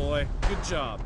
boy. Good job.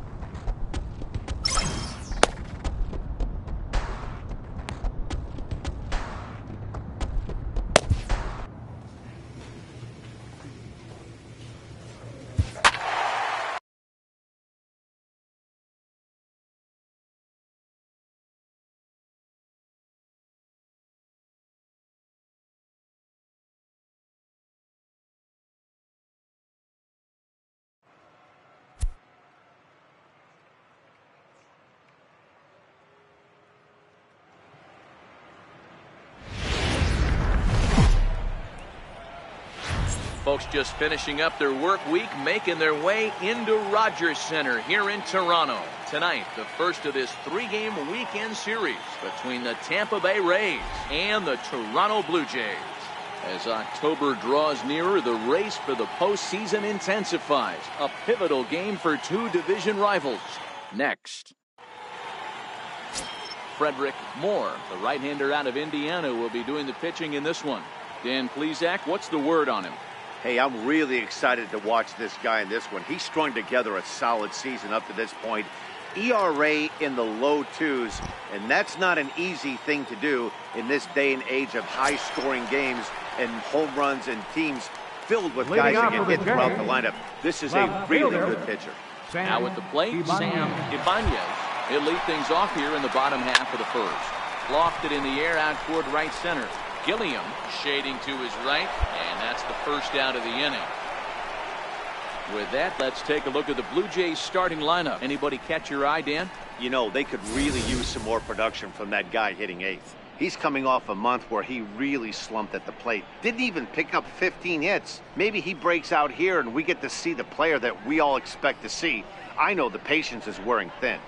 Folks just finishing up their work week, making their way into Rogers Center here in Toronto. Tonight, the first of this three-game weekend series between the Tampa Bay Rays and the Toronto Blue Jays. As October draws nearer, the race for the postseason intensifies. A pivotal game for two division rivals. Next. Frederick Moore, the right-hander out of Indiana, will be doing the pitching in this one. Dan Plesac, what's the word on him? Hey, I'm really excited to watch this guy in this one. He's strung together a solid season up to this point. ERA in the low twos, and that's not an easy thing to do in this day and age of high-scoring games and home runs and teams filled with guys that can hit throughout the lineup. This is a really good pitcher. Now at the plate, Sam Ibanez. He'll lead things off here in the bottom half of the first. Lofted in the air out toward right center. Gilliam shading to his right, and that's the first out of the inning. With that, let's take a look at the Blue Jays starting lineup. Anybody catch your eye, Dan? You know, they could really use some more production from that guy hitting eighth. He's coming off a month where he really slumped at the plate. Didn't even pick up 15 hits. Maybe he breaks out here and we get to see the player that we all expect to see. I know the patience is wearing thin.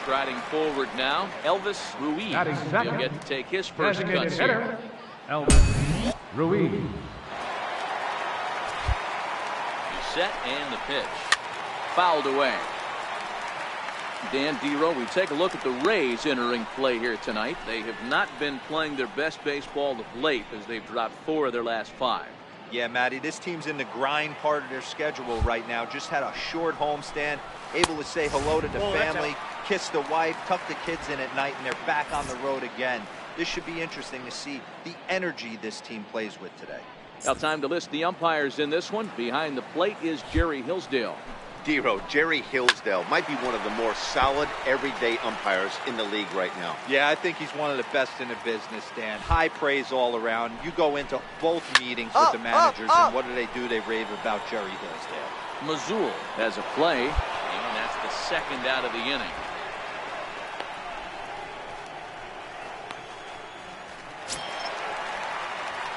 Striding forward now, Elvis Ruiz. He'll get to take his first cuts here. Elvis Ruiz. He's set and the pitch. Fouled away. Dan Dero, we take a look at the Rays entering play here tonight. They have not been playing their best baseball of late as they've dropped 4 of their last 5. Yeah, Matty, this team's in the grind part of their schedule right now. Just had a short homestand, able to say hello to the family, kiss the wife, tuck the kids in at night, and they're back on the road again. This should be interesting to see the energy this team plays with today. Now time to list the umpires in this one. Behind the plate is Jerry Hillsdale. Dero, Jerry Hillsdale might be one of the more solid everyday umpires in the league right now. Yeah, I think he's one of the best in the business, Dan. High praise all around. You go into both meetings with the managers, and what do? They rave about Jerry Hillsdale. Mazul has a play, and that's the second out of the inning.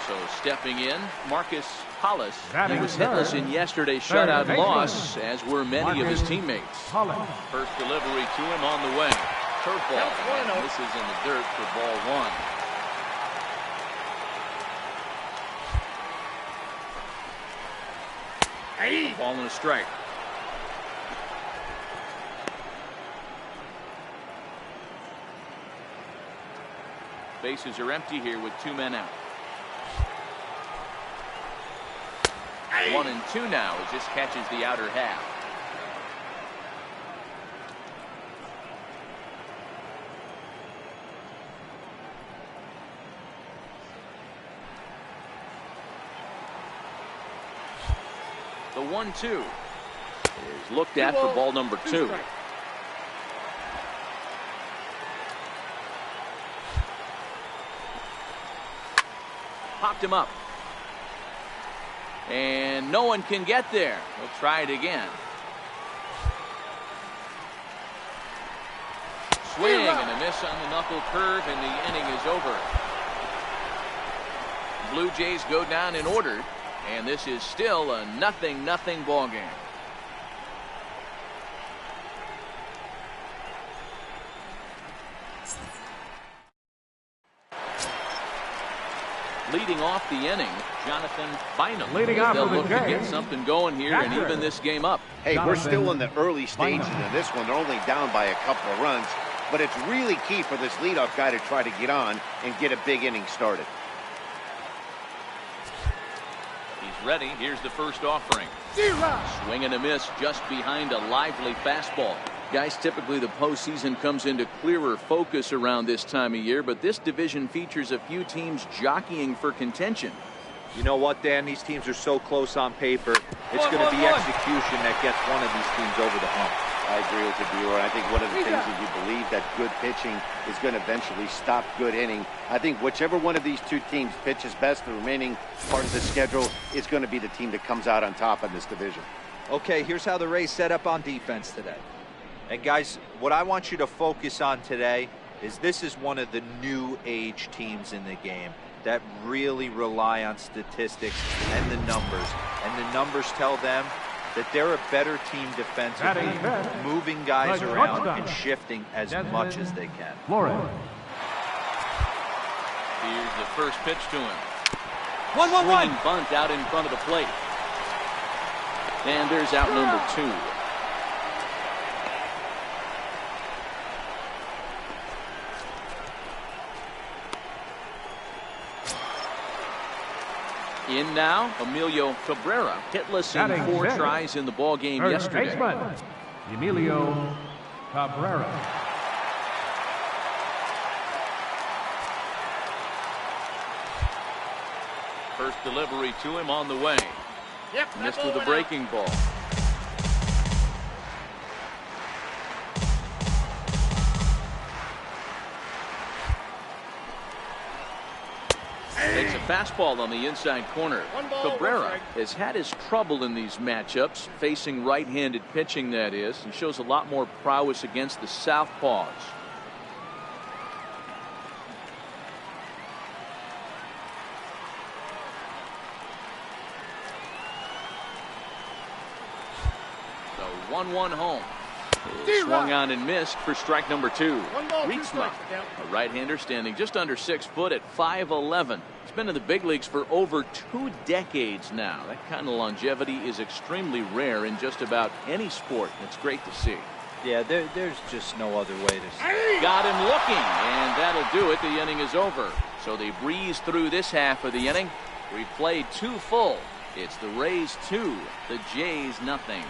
So stepping in, Marcus Hollis. He was hitless in yesterday's shutout loss, as were many of his teammates. First delivery to him on the way. Curveball. This is in the dirt for ball 1. A ball and a strike. Bases are empty here with 2 men out. 1 and 2 now as this catches the outer half. The 1-2 is looked at for ball number 2. Popped him up. And no one can get there. We'll try it again. Swing and a miss on the knuckle curve, and the inning is over. Blue Jays go down in order, and this is still a 0-0 ball game. Leading off the inning, Jonathan Bynum. They'll look to get something going here and even this game up. Hey, we're still in the early stages of this one. They're only down by a couple of runs, but it's really key for this leadoff guy to try to get on and get a big inning started. He's ready. Here's the first offering. Swing and a miss just behind a lively fastball. Guys, typically the postseason comes into clearer focus around this time of year, but this division features a few teams jockeying for contention. You know what, Dan? These teams are so close on paper. It's going to be execution that gets one of these teams over the hump. I agree with you, Bueller. I think one of the things that you believe that good pitching is going to eventually stop good inning. I think whichever one of these two teams pitches best the remaining part of the schedule is going to be the team that comes out on top in this division. Okay, here's how the Rays set up on defense today. And guys, what I want you to focus on today is this is one of the new age teams in the game that really rely on statistics and the numbers. And the numbers tell them that they're a better team defensively, moving guys around and shifting as much as they can. Here's the first pitch to him. 1-1-1. Swinging bunt out in front of the plate. And there's out number 2. In now, Emilio Cabrera, hitless in 4 tries in the ball game yesterday. Emilio Cabrera. First delivery to him on the way. Missed with a breaking ball. Takes a fastball on the inside corner. Cabrera has had his trouble in these matchups, facing right-handed pitching, that is, and shows a lot more prowess against the southpaws. The 1-1 home. Swung on and missed for strike number 2. Rietsma, a right-hander standing just under 6 foot at 5'11". He's been in the big leagues for over 2 decades now. That kind of longevity is extremely rare in just about any sport. It's great to see. Yeah, there's just no other way to see. Got him looking, and that'll do it. The inning is over. So they breeze through this half of the inning. We've played 2 full. It's the Rays 2, the Jays nothing.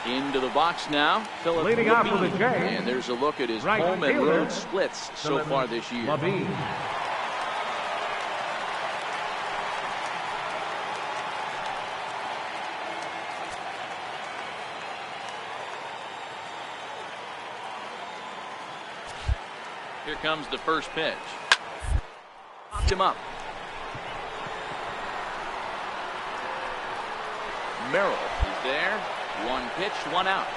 Into the box now, Philip Leading off for the Jays. And there's a look at his home and road splits so far this year. Here comes the first pitch. Popped him up. Merrill is there. 1 pitch, 1 out.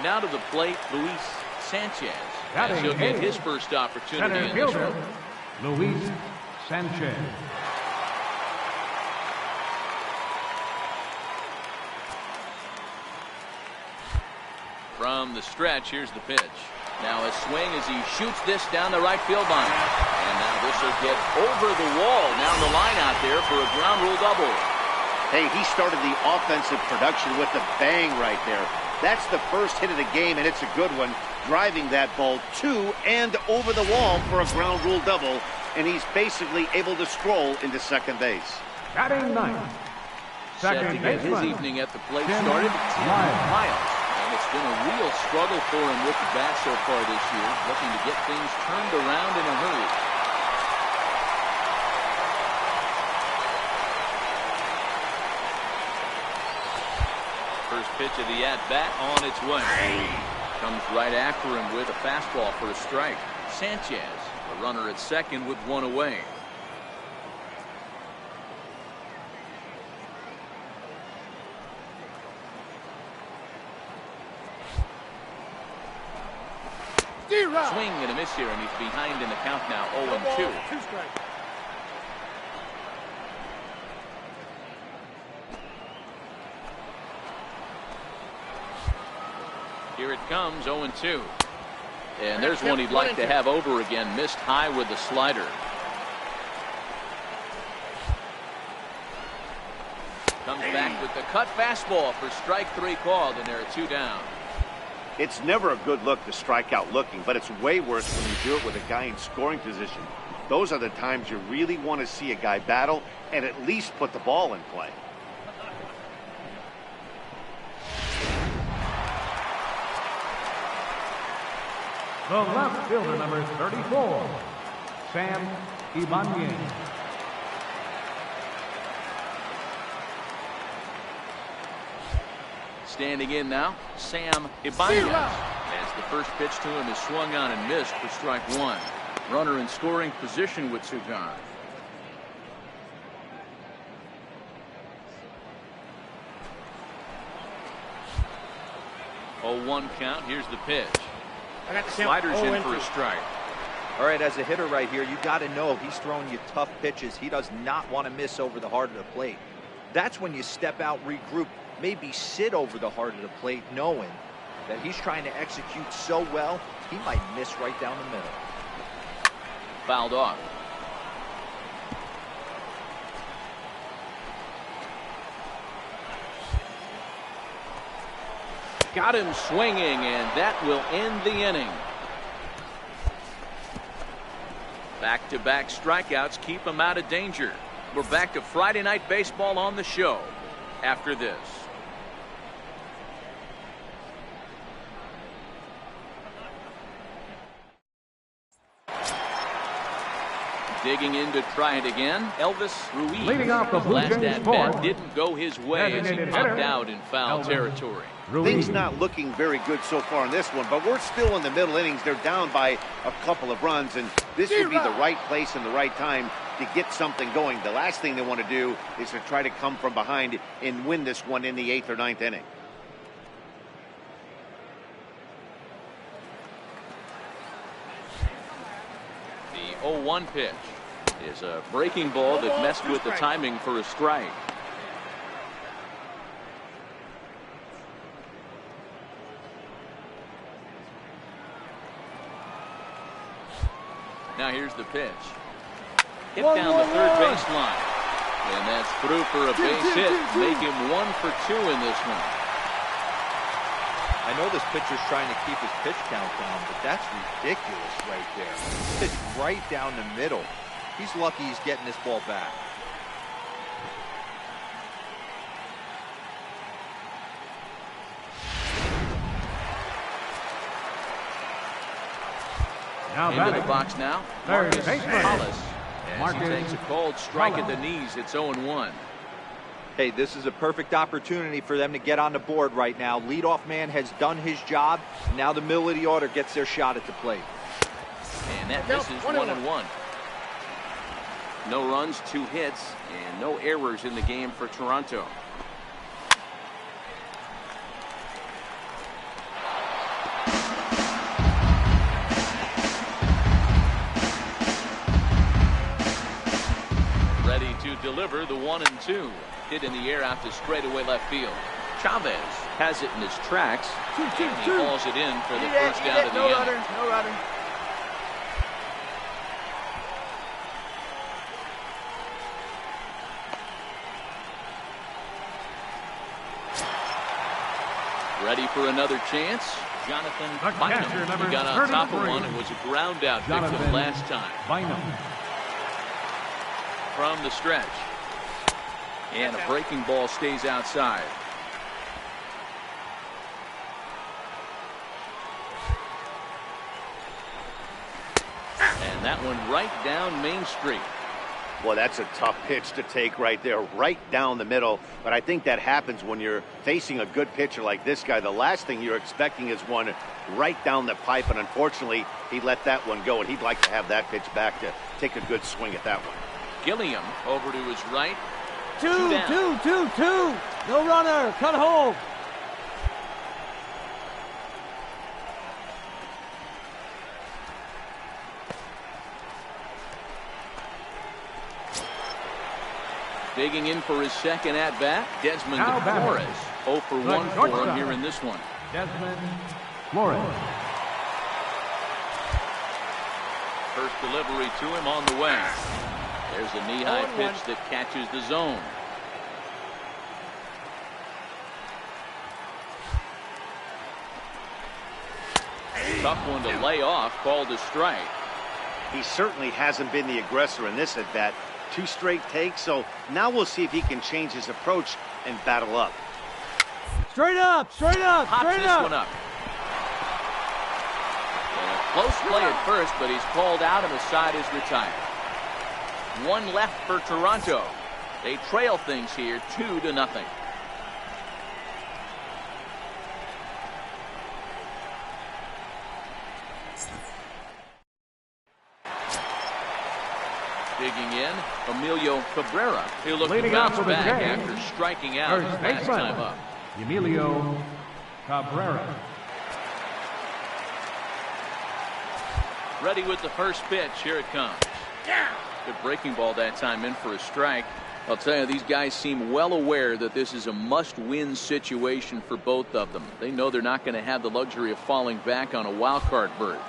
Now to the plate, Luis Sanchez. As he'll get his first opportunity in this one. Luis Sanchez. From the stretch, here's the pitch. Now a swing as he shoots this down the right field line. And now this will get over the wall down the line out there for a ground rule double. Hey, he started the offensive production with a bang right there. That's the first hit of the game, and it's a good one. Driving that ball to and over the wall for a ground rule double. And he's basically able to stroll into second base. Batting ninth. Set to get his evening at the plate started. Tim Miles. It's been a real struggle for him with the bat so far this year, looking to get things turned around in a hurry. First pitch of the at-bat on its way. Comes right after him with a fastball for a strike. Sanchez, a runner at second with 1 away. Swing and a miss here, and he's behind in the count now, 0-2. Here it comes, 0-2. And there's one he'd like to have over again. Missed high with the slider. Comes back with the cut fastball for strike 3 called, and there are 2 down. It's never a good look to strike out looking, but it's way worse when you do it with a guy in scoring position. Those are the times you really want to see a guy battle and at least put the ball in play. The left fielder, number 34, Sam Ibanez. Standing in now, Sam Ibanez. As the first pitch to him is swung on and missed for strike 1. Runner in scoring position with 2 gone. Oh, 1 count. Here's the pitch. Sliders in for a strike. All right, as a hitter right here, you got to know he's throwing you tough pitches. He does not want to miss over the heart of the plate. That's when you step out, regroup, maybe sit over the heart of the plate, knowing that he's trying to execute so well, he might miss right down the middle. Fouled off. Got him swinging, and that will end the inning. Back-to-back strikeouts keep him out of danger. We're back to Friday Night Baseball on the show after this. Digging in to try it again, Elvis Ruiz. Leading off the Blue Last Jays at-bat fourth, didn't go his way as he designated popped hitter, out in foul Elvis territory. Ruiz. Things not looking very good so far in this one, but we're still in the middle innings. They're down by a couple of runs, and this would be the right place and the right time to get something going. The last thing they want to do is to try to come from behind and win this one in the 8th or 9th inning. The 0-1 pitch is a breaking ball that messed with the timing for a strike. Now here's the pitch. Hit down the third baseline. And that's through for a base hit. Make him 1 for 2 in this one. I know this pitcher's trying to keep his pitch count down, but that's ridiculous right there. It's right down the middle. He's lucky he's getting this ball back. Now Into the batting, box now, third Marcus baseman, Hollis. As he Marcus takes a cold strike at Hollis. the knees, it's 0-1. Hey, this is a perfect opportunity for them to get on the board right now. Leadoff man has done his job. Now the middle of the order gets their shot at the plate. And that misses 1-1. No runs, 2 hits, and no errors in the game for Toronto. Ready to deliver the 1-2. Hit in the air out to straightaway left field. Chavez has it in his tracks, and he hauls it in for the first out of the inning. No runner. Ready for another chance. Jonathan The catcher, Bynum. number He got on top of 33. one and was a ground out Jonathan victim last time. Bynum. From the stretch. And a breaking ball stays outside. And that one right down Main Street. Well, that's a tough pitch to take right there, right down the middle. But I think that happens when you're facing a good pitcher like this guy. The last thing you're expecting is one right down the pipe, and unfortunately, he let that one go, and he'd like to have that pitch back to take a good swing at that one. Gilliam over to his right. Two down. No runner. Cut home. Digging in for his second at-bat, Desmond Now batting. Flores. 0 for 1 for him here in this one. Desmond Flores. First delivery to him on the way. There's a knee-high 0-1. pitch that catches the zone. tough one to lay off, called a strike. He certainly hasn't been the aggressor in this at-bat. 2 straight takes, so now we'll see if he can change his approach and battle up. Straight up, straight up, Pops straight this up. one up. And a close play at first, but he's called out and the side is retired. 1 left for Toronto. They trail things here 2-0. Digging in, Emilio Cabrera. He'll look to Leading off bounce for the back Jays, after striking out first last baseman, time up. Emilio Cabrera. Ready with the first pitch. Here it comes. Good breaking ball that time in for a strike. I'll tell you, these guys seem well aware that this is a must-win situation for both of them. They know they're not going to have the luxury of falling back on a wild card berth.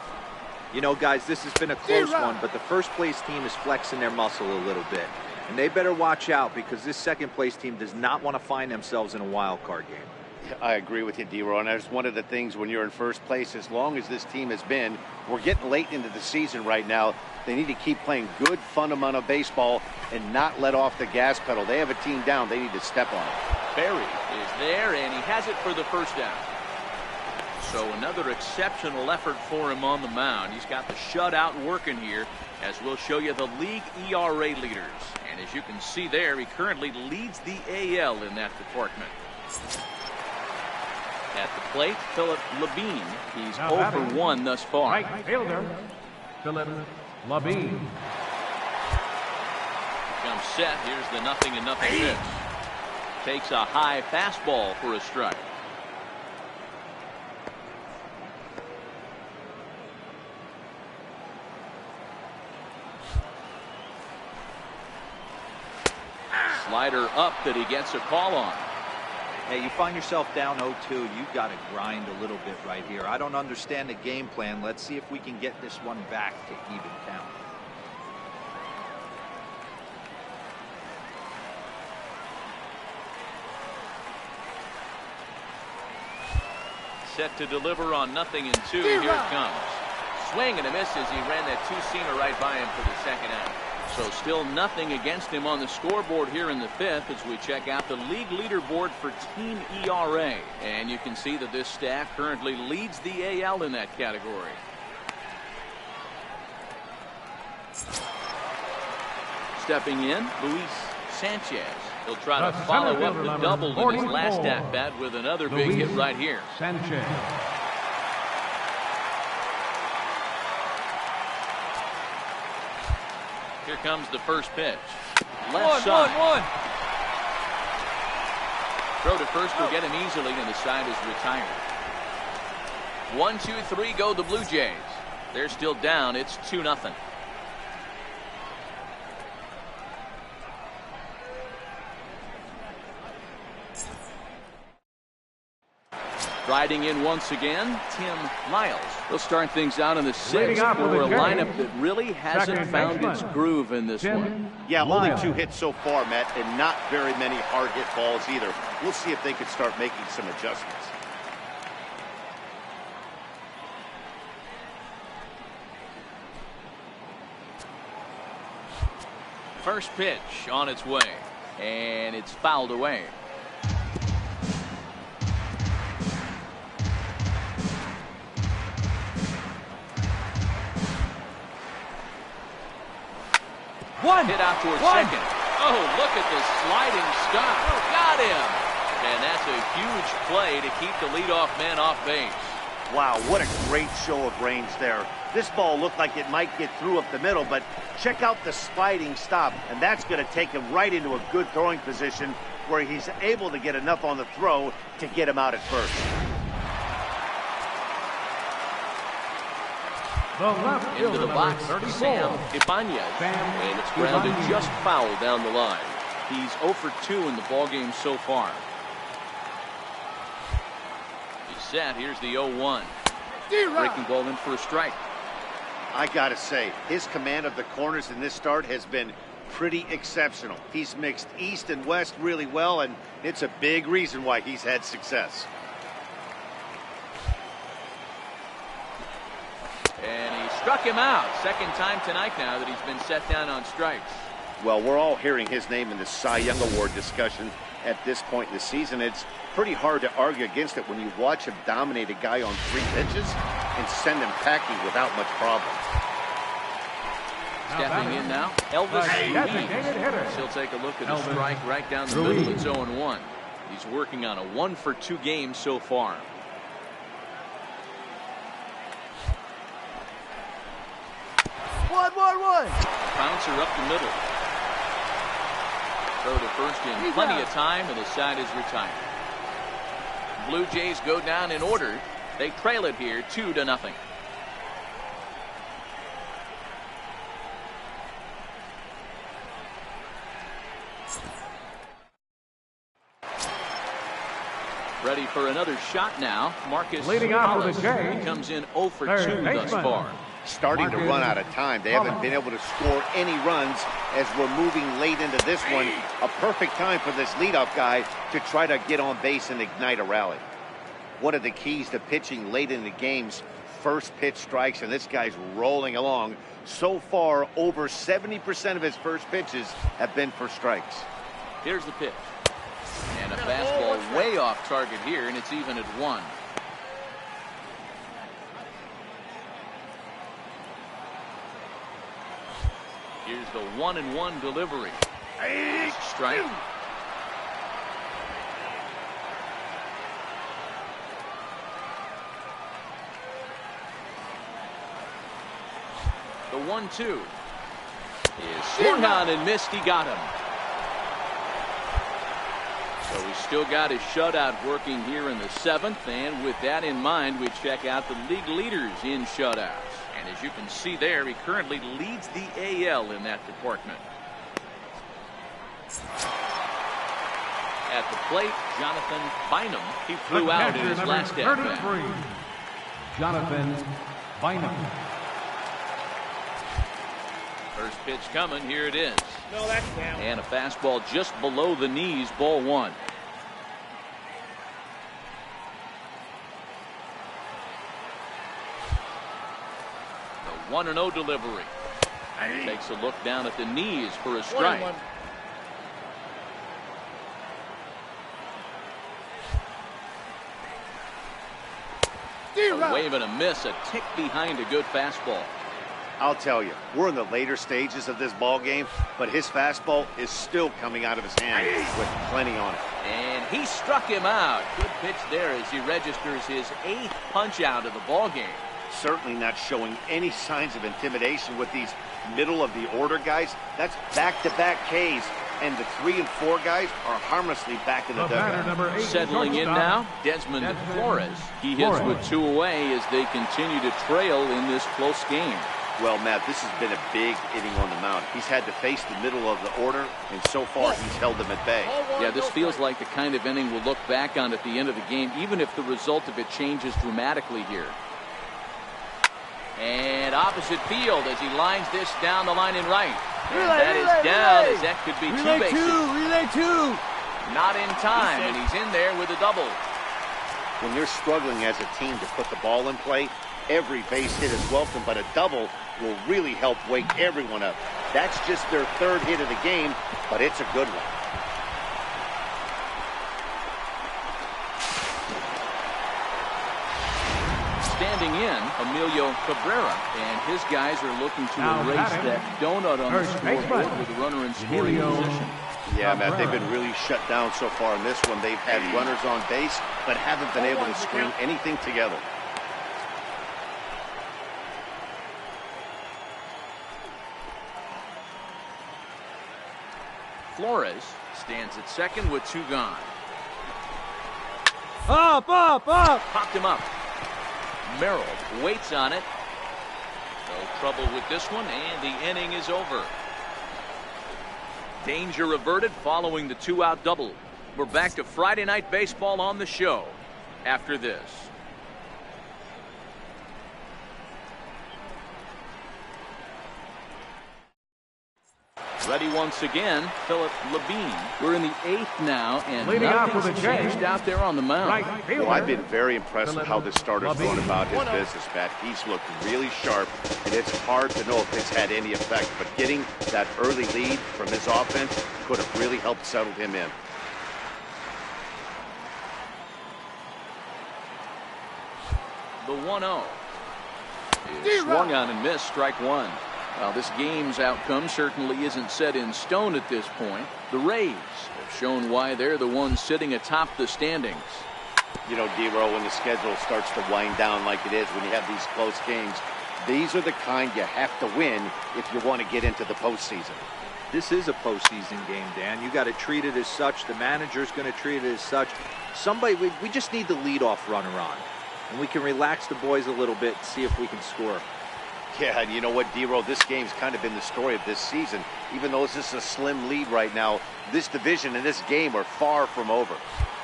You know, guys, this has been a close one, but the first place team is flexing their muscle a little bit. And they better watch out because this second place team does not want to find themselves in a wild card game. I agree with you, D-Ron. That's one of the things when you're in first place, as long as this team has been, we're getting late into the season right now. They need to keep playing good fundamental baseball and not let off the gas pedal. They have a team down. They need to step on it. Berry is there, and he has it for the first down. So another exceptional effort for him on the mound. He's got the shutout working here, as we'll show you the league ERA leaders. And as you can see there, he currently leads the AL in that department. At the plate, Philip Labine. He's Now 0 for 1 thus far. Right fielder, Philip Labine. Comes set. Here's the 0-0 pitch. Takes a high fastball for a strike. Slider up that he gets a call on. Hey, you find yourself down 0-2, you've got to grind a little bit right here. I don't understand the game plan. Let's see if we can get this one back to even count. Set to deliver on 0-2. Here it comes. Swing and a miss as he ran that two-seamer right by him for the second out. So still nothing against him on the scoreboard here in the 5th as we check out the league leaderboard for team ERA. And you can see that this staff currently leads the AL in that category. Stepping in, Luis Sanchez. He'll try to follow up the double in his last at-bat with another big hit right here. Sanchez. Here comes the first pitch. Left side. Throw to first will get him easily, and the side is retired. 1, 2, 3 go the Blue Jays. They're still down. It's 2-0. Riding in once again, Tim Miles. They'll start things out in the 6th for a lineup that really hasn't found its groove in this one. Yeah, only 2 hits so far, Matt, and not very many hard hit balls either. We'll see if they can start making some adjustments. First pitch on its way, and it's fouled away. Hit out towards second. Oh, look at the sliding stop. Got him. And that's a huge play to keep the leadoff man off base. Wow, what a great show of range there. This ball looked like it might get through up the middle, but check out the sliding stop, and that's going to take him right into a good throwing position where he's able to get enough on the throw to get him out at first. Into the box, Sam Ibanez, and it's grounded just foul down the line. He's 0 for 2 in the ballgame so far. He's set. Here's the 0-1. Breaking ball in for a strike. I gotta say, his command of the corners in this start has been pretty exceptional. He's mixed east and west really well, and it's a big reason why he's had success. And he struck him out. Second time tonight now that he's been set down on strikes. Well, we're all hearing his name in the Cy Young Award discussion at this point in the season. It's pretty hard to argue against it when you watch him dominate a guy on 3 pitches and send him packing without much problem. Stepping in now, Elvis Ruiz. He'll take a look at the strike right down the middle. It's 0-1. He's working on a 1-for-2 game so far. One. Bouncer up the middle. Throw to first in plenty of time, and the side is retired. Blue Jays go down in order. They trail it here 2-0. Ready for another shot now. Marcus Leading off for the Jays. He comes in 0 for 2 thus far. Starting to run out of time. They haven't been able to score any runs as we're moving late into this one. A perfect time for this leadoff guy to try to get on base and ignite a rally. One of the keys to pitching late in the games, first pitch strikes, and this guy's rolling along. So far, over 70% of his first pitches have been for strikes. Here's the pitch. And a fastball way off target here, and it's even at 1. Here's the 1-1 delivery. Strike. The 1-2 is swung on and missed. He got him. So he's still got his shutout working here in the 7th, and with that in mind, we check out the league leaders in shutouts. And as you can see there, he currently leads the AL in that department. At the plate, Jonathan Bynum. He flew out in his last at-bat. Jonathan Bynum. First pitch coming. Here it is. No, that's down. And a fastball just below the knees. Ball 1. The 1-0 delivery. Takes a look down at the knees for a strike. 1-1. A wave and a miss. A tick behind a good fastball. I'll tell you, we're in the later stages of this ball game, but his fastball is still coming out of his hand with plenty on it. And he struck him out. Good pitch there as he registers his 8th punch out of the ball game. Certainly not showing any signs of intimidation with these middle of the order guys. That's back-to-back Ks, and the 3 and 4 guys are harmlessly back in the dugout. Settling in now, Desmond Flores. He hits with 2 away as they continue to trail in this close game. Well, Matt, this has been a big inning on the mound. He's had to face the middle of the order, and so far he's held them at bay. Yeah, this feels like the kind of inning we'll look back on at the end of the game, even if the result of it changes dramatically here. And opposite field as he lines this down the line in right. And that is down as that could be 2 bases. Relay two. Not in time, and he's in there with a double. When you're struggling as a team to put the ball in play, every base hit is welcome, but a double will really help wake everyone up. That's just their 3rd hit of the game, but it's a good one. Standing in, Emilio Cabrera, and his guys are looking to erase that donut on the scoreboard with a runner in scoring position. Yeah, Matt, they've been really shut down so far in this one. They've had runners on base, but haven't been able to string anything together. Flores stands at second with 2 gone. Up. Popped him up. Merrill waits on it. No trouble with this one, and the inning is over. Danger averted following the 2-out double. We're back to Friday Night Baseball on the show after this. Ready once again, Philip Levine. We're in the 8th now, and Leading off with nothing's a change. changed out there on the mound. Right fielder. Well, I've been very impressed with how this starter's Levine. going about his business, Matt. He's looked really sharp, and it's hard to know if it's had any effect. But getting that early lead from his offense could have really helped settle him in. The 1-0 is swung on and missed, strike one. Well, this game's outcome certainly isn't set in stone at this point. The Rays have shown why they're the ones sitting atop the standings. You know, D-Row, when the schedule starts to wind down like it is, when you have these close games, these are the kind you have to win if you want to get into the postseason. This is a postseason game, Dan. You got to treat it as such. The manager's going to treat it as such. We just need the leadoff runner on, and we can relax the boys a little bit and see if we can score. Yeah, and you know what, D-Row, this game's kind of been the story of this season. Even though this is a slim lead right now, this division and this game are far from over.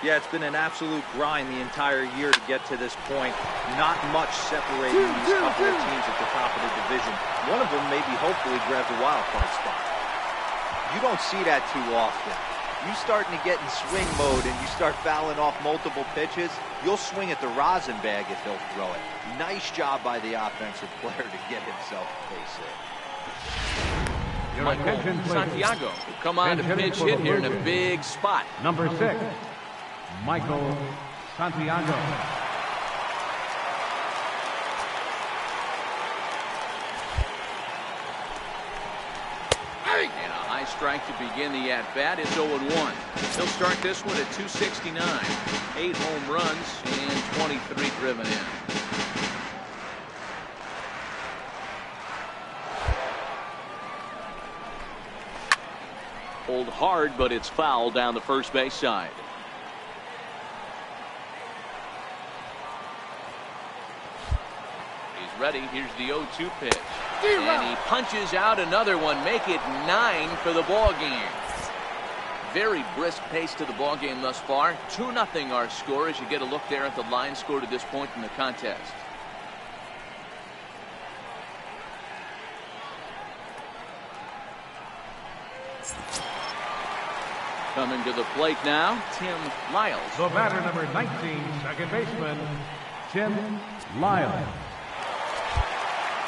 Yeah, it's been an absolute grind the entire year to get to this point. Not much separating these couple of teams at the top of the division. One of them maybe hopefully grabs a wild card spot. You don't see that too often. You starting to get in swing mode and you start fouling off multiple pitches, you'll swing at the rosin bag if he'll throw it. Nice job by the offensive player to get himself a base hit. Your Michael attention, please. Santiago will come on to Pinch hitting pinch for hit the here in Blue a Jays. big spot. Number 6, Michael Santiago. And a high strike to begin the at-bat. It's 0-1. He'll start this one at 269. 8 home runs and 23 driven in. Pulled hard, but it's foul down the first base side. He's ready. Here's the 0-2 pitch. And he punches out another one. Make it 9 for the ball game. Very brisk pace to the ball game thus far. 2-0 our score as you get a look there at the line score to this point in the contest. Coming to the plate now, Tim Lyles. The batter, number 19, second baseman, Tim Lyles.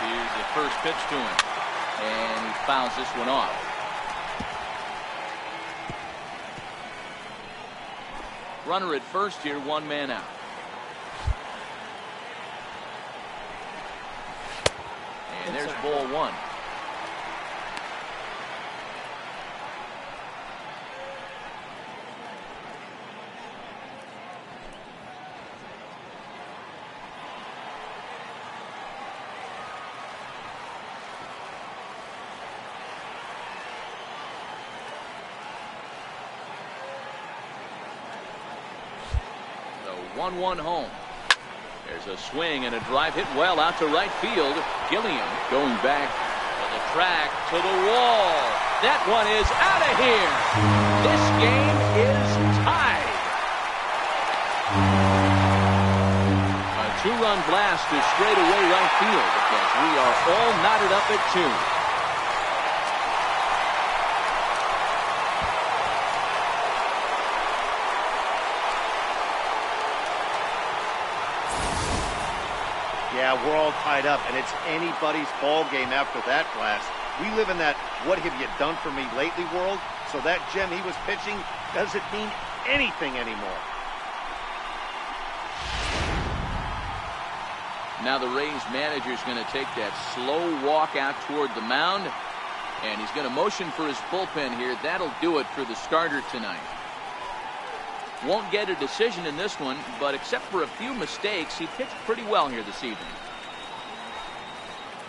Here's the first pitch to him. And he fouls this one off. Runner at first here, 1 man out. And there's ball 1. The 1-1 home. There's a swing and a drive hit well out to right field. Gilliam going back to the track, to the wall. That one is out of here. This game is tied. A 2-run blast to straightaway right field because we are all knotted up at 2. Yeah, we're all tied up, and it's anybody's ball game after that blast. We live in that "what have you done for me lately" world, so that gem he was pitching doesn't mean anything anymore. Now the Rays manager's going to take that slow walk out toward the mound, and he's going to motion for his bullpen here. That'll do it for the starter tonight. Won't get a decision in this one, but except for a few mistakes, he pitched pretty well here this evening.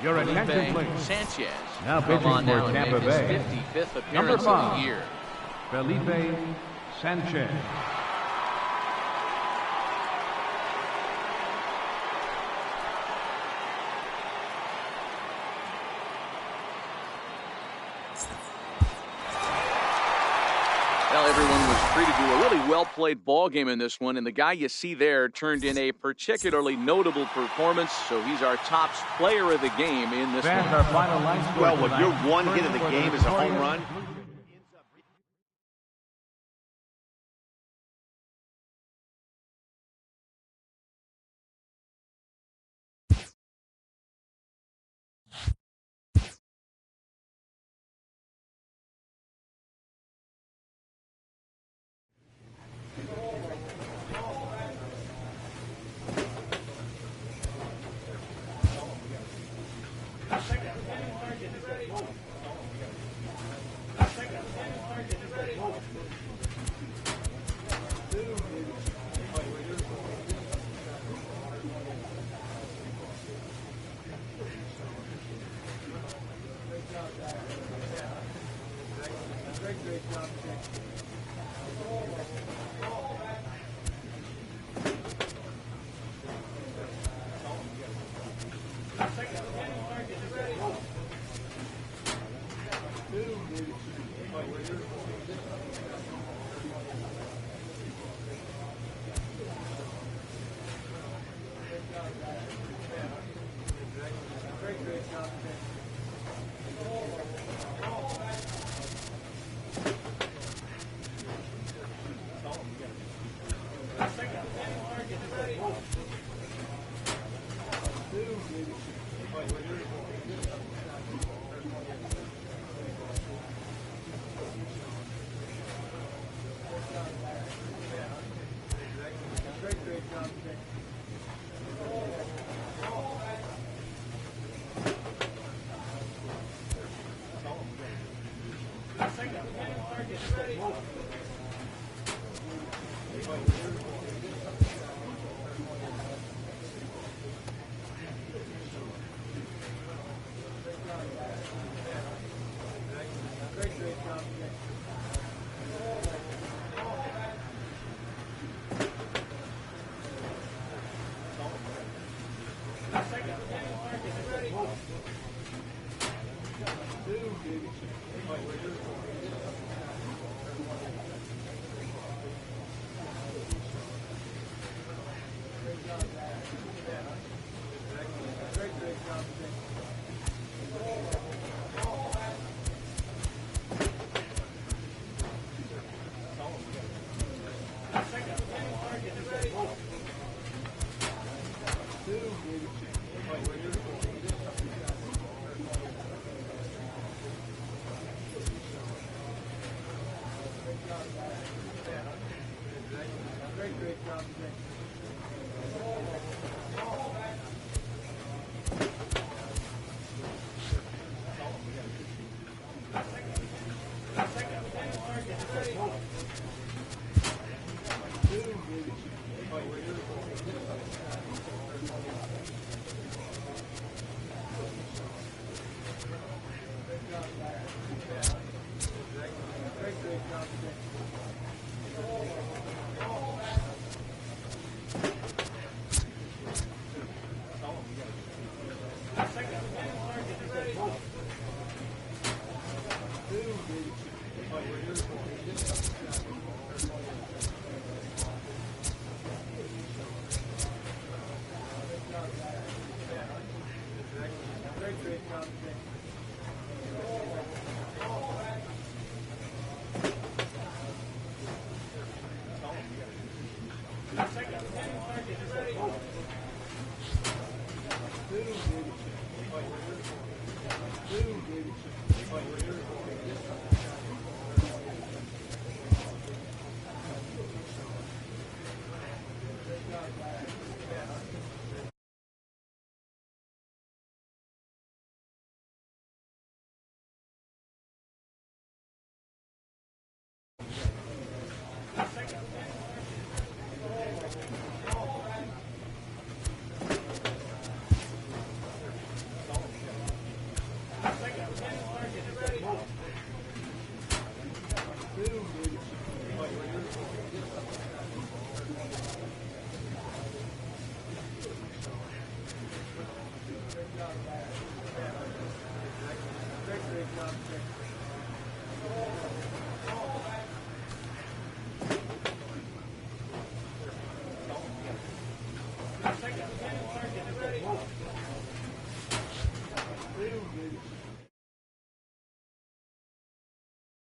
Your attention, Felipe please. Sanchez. Now Come pitching on for now and Tampa make his Bay. 55th Number appearance of 5, the year. Felipe Sanchez. Well, everyone was treated to a really really well-played ball game in this one, and the guy you see there turned in a particularly notable performance, so he's our top player of the game in this one. Our final line score Well, when tonight, your one hit of the game is a home run,